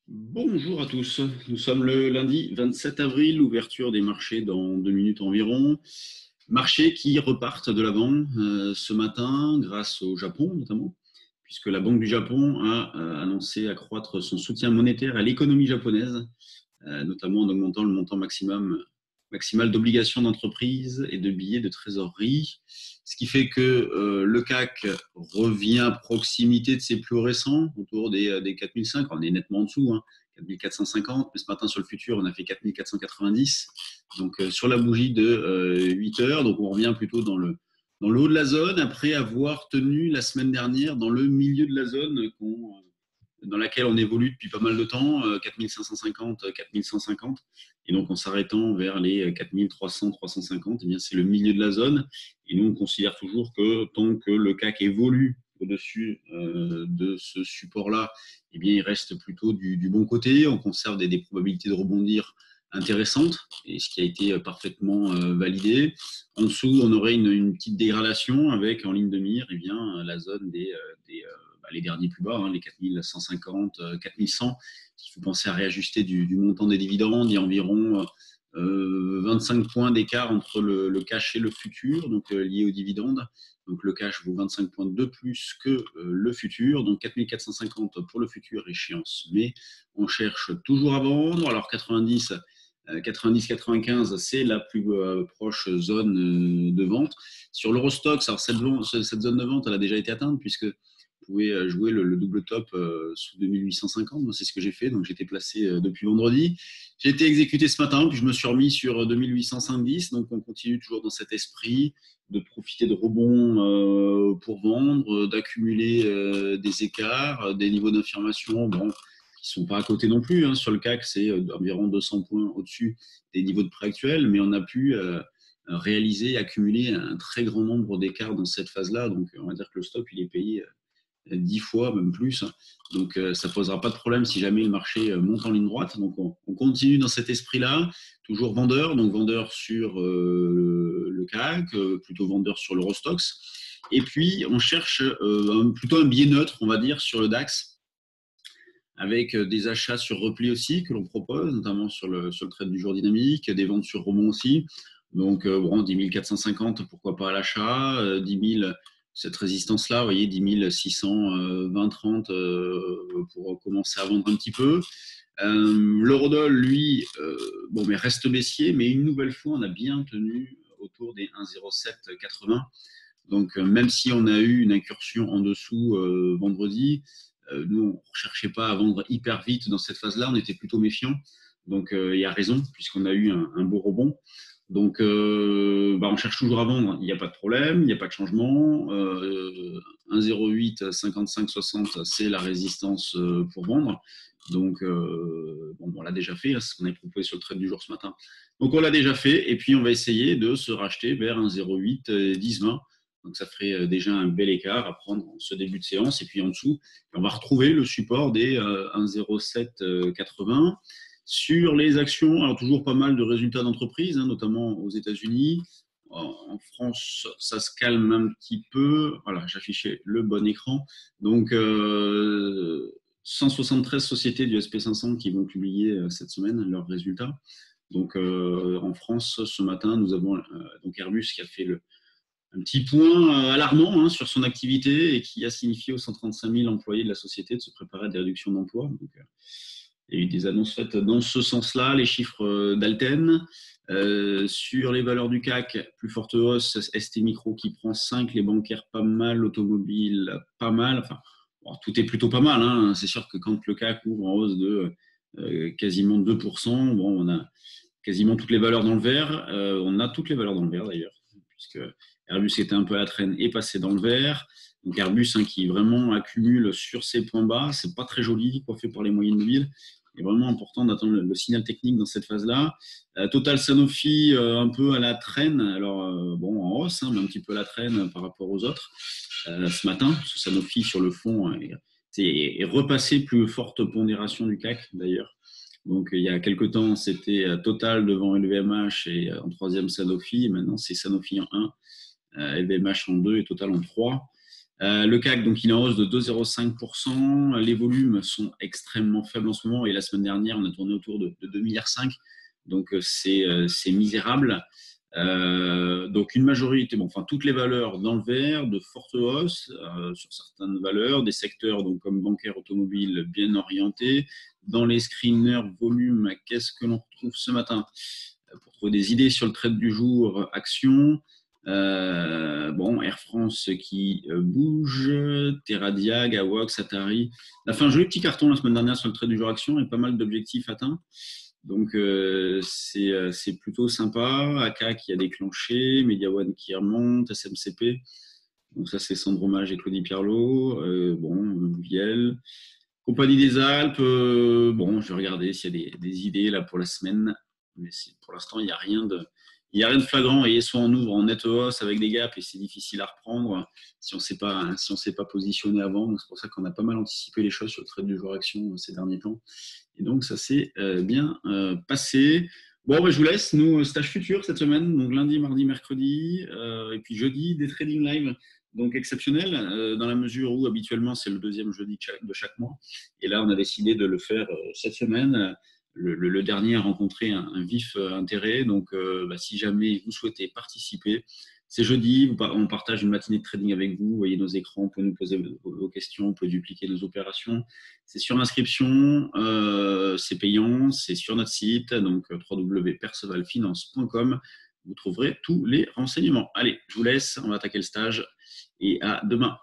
Bonjour à tous, nous sommes le lundi 27 avril, ouverture des marchés dans 2 minutes environ. Marchés qui repartent de l'avant ce matin grâce au Japon notamment, puisque la Banque du Japon a annoncé accroître son soutien monétaire à l'économie japonaise, notamment en augmentant le montant maximal d'obligations d'entreprise et de billets de trésorerie, ce qui fait que le CAC revient à proximité de ses plus récents, autour des 4005. On est nettement en dessous, hein, 4450, mais ce matin sur le futur, on a fait 4490. Donc sur la bougie de 8 heures, donc on revient plutôt dans le haut de la zone, après avoir tenu la semaine dernière dans le milieu de la zone dans laquelle on évolue depuis pas mal de temps, 4550, 4150. Et donc, en s'arrêtant vers les 4300, 350, eh bien, c'est le milieu de la zone. Et nous, on considère toujours que tant que le CAC évolue au-dessus de ce support-là, eh bien, il reste plutôt du bon côté. On conserve des probabilités de rebondir intéressantes, et ce qui a été parfaitement validé. En dessous, on aurait une petite dégradation avec en ligne de mire eh bien, la zone les derniers plus bas, hein, les 4150, 4100. Il faut penser à réajuster du montant des dividendes. Il y a environ 25 points d'écart entre le cash et le futur, donc lié aux dividendes. Donc le cash vaut 25 points de plus que le futur, donc 4450 pour le futur, échéance. Mais on cherche toujours à vendre. Alors 90-95, c'est la plus proche zone de vente. Sur l'Eurostoxx, alors cette zone de vente, elle a déjà été atteinte puisque vous pouvez jouer le double top sous 2850. Moi, c'est ce que j'ai fait. Donc, j'étais placé depuis vendredi. J'ai été exécuté ce matin, puis je me suis remis sur 2870. Donc, on continue toujours dans cet esprit de profiter de rebonds pour vendre, d'accumuler des écarts, des niveaux d'information. Bon, qui sont pas à côté non plus. Hein. Sur le CAC, c'est environ 200 points au-dessus des niveaux de prix actuels, mais on a pu réaliser, accumuler un très grand nombre d'écarts dans cette phase-là. Donc, on va dire que le stop, il est payé 10 fois, même plus. Donc, ça ne posera pas de problème si jamais le marché monte en ligne droite. Donc, on continue dans cet esprit-là, toujours vendeur, donc vendeur sur le CAC, plutôt vendeur sur l'Eurostoxx. Et puis, on cherche plutôt un biais neutre, on va dire, sur le DAX, avec des achats sur repli aussi que l'on propose, notamment sur le trade du jour dynamique, des ventes sur rebond aussi. Donc, bon, 10 450, pourquoi pas à l'achat, 10 000, cette résistance-là, vous voyez, 10 620, 30 pour commencer à vendre un petit peu. L'eurodoll, lui, bon, mais reste baissier, mais une nouvelle fois, on a bien tenu autour des 1,0780. Donc, même si on a eu une incursion en dessous vendredi, nous, on ne recherchait pas à vendre hyper vite dans cette phase-là, on était plutôt méfiants. Donc, il y a raison, puisqu'on a eu un beau rebond. Donc, on cherche toujours à vendre, il n'y a pas de problème, il n'y a pas de changement. 1,08, 55, 60, c'est la résistance pour vendre. Donc, on l'a déjà fait, hein, c'est ce qu'on avait proposé sur le trade du jour ce matin. Donc, on l'a déjà fait, et puis on va essayer de se racheter vers 1,08, 10, 20. Donc, ça ferait déjà un bel écart à prendre en ce début de séance. Et puis en dessous, on va retrouver le support des 1,07, 80. Sur les actions, alors toujours pas mal de résultats d'entreprise, hein, notamment aux États-Unis. En France, ça se calme un petit peu. Voilà, j'affichais le bon écran. Donc, 173 sociétés du SP500 qui vont publier cette semaine leurs résultats. Donc, en France, ce matin, nous avons donc Airbus qui a fait un petit point alarmant hein, sur son activité et qui a signifié aux 135 000 employés de la société de se préparer à des réductions d'emplois. Donc, il y a eu des annonces faites dans ce sens-là, les chiffres d'Alten. Sur les valeurs du CAC, plus forte hausse, ST Micro qui prend 5, les bancaires pas mal, l'automobile pas mal. Enfin, bon, tout est plutôt pas mal. Hein. C'est sûr que quand le CAC ouvre en hausse de quasiment 2%, bon, on a quasiment toutes les valeurs dans le vert. On a toutes les valeurs dans le vert d'ailleurs, puisque Airbus était un peu à la traîne et passé dans le vert. Donc Airbus hein, qui vraiment accumule sur ses points bas, c'est pas très joli, coiffé par les moyennes mobiles. Il est vraiment important d'attendre le signal technique dans cette phase-là. Total Sanofi, un peu à la traîne, alors bon en hausse, hein, mais un petit peu à la traîne par rapport aux autres. Ce matin, Sanofi sur le fond est repassé plus forte pondération du CAC d'ailleurs. Donc, il y a quelques temps, c'était Total devant LVMH et en troisième Sanofi. Et maintenant, c'est Sanofi en 1, LVMH en 2 et Total en 3. Le CAC, donc, il est en hausse de 2,05%. Les volumes sont extrêmement faibles en ce moment. Et la semaine dernière, on a tourné autour de 2,5 milliards. Donc, c'est misérable. Donc, une majorité, bon, enfin, toutes les valeurs dans le vert, de fortes hausses sur certaines valeurs, des secteurs donc, comme bancaire, automobile, bien orientés. Dans les screeners volume, qu'est-ce que l'on retrouve ce matin? Pour trouver des idées sur le trade du jour, action. Bon, Air France qui bouge, Terradiag, Awox, Atari. On a fait un joli petit carton la semaine dernière sur le trade du jour action et pas mal d'objectifs atteints. Donc, c'est plutôt sympa. AK qui a déclenché, Mediawan qui remonte, SMCP. Donc, ça, c'est Sandro Mage et Claudie Pierlot. Bon, Viel. Compagnie des Alpes. Bon, je vais regarder s'il y a des idées là pour la semaine. Mais pour l'instant, il n'y a rien de flagrant. Et soit on ouvre en net hausse avec des gaps et c'est difficile à reprendre si on ne s'est pas positionné avant. Donc, c'est pour ça qu'on a pas mal anticipé les choses sur le trade du jour action ces derniers temps. Et donc, ça s'est bien passé. Bon, bah, je vous laisse. Nous, stage futur cette semaine. Donc, lundi, mardi, mercredi. Et puis jeudi, des trading live. Donc, exceptionnel, dans la mesure où habituellement, c'est le deuxième jeudi de chaque mois. Et là, on a décidé de le faire cette semaine. Le dernier a rencontré un vif intérêt. Donc, bah, si jamais vous souhaitez participer, c'est jeudi, on partage une matinée de trading avec vous. Vous voyez nos écrans, vous pouvez nous poser vos questions, vous pouvez dupliquer nos opérations. C'est sur inscription, c'est payant, c'est sur notre site, donc www.percevalfinance.com. Vous trouverez tous les renseignements. Allez, je vous laisse, on va attaquer le stage et à demain.